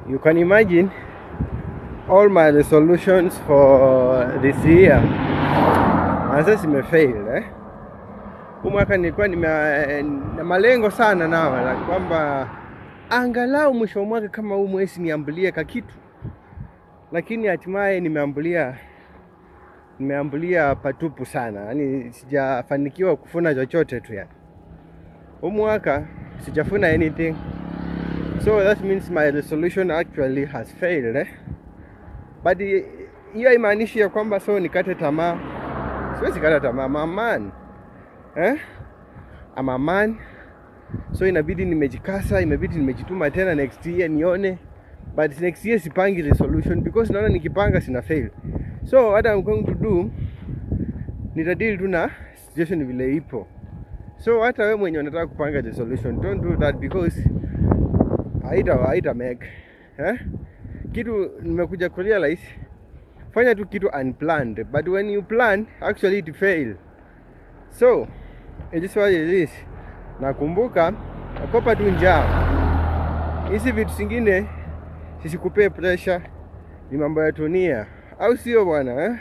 You can imagine all my resolutions for this year sasa zimefail. Huu mwaka nilikuwa na malengo sana nao, kwamba angalau mwisho wa mwaka kama huu mwezi niambulie kitu, lakini hatimaye nimeambulia patupu sana. Yaani sijafanikiwa kufuna chochote tu yani. Huu mwaka sijafuna anything. So that means my resolution actually has failed. But hiyo haimaanishi ya kwamba so nikate tamaa. Siwezi kata tamaa. I'm a man. I'm a man. So inabidi nimejikasa, inabidi nimejituma tena next year nione. But next year sipangi resolution because naona nikipanga sina fail. So what I'm going to do, nitadeal tu na situation vile ipo. So hata wewe mwenye unataka kupanga resolution, don't do that because haita make. Kitu nimekuja kurealize, fanya tu kitu unplanned, but when you plan actually it fail. So it is what it is. Nakumbuka nakopa tu njaa. Hizi vitu zingine sisikupee pressure, ni mambo ya dunia, au sio bwana?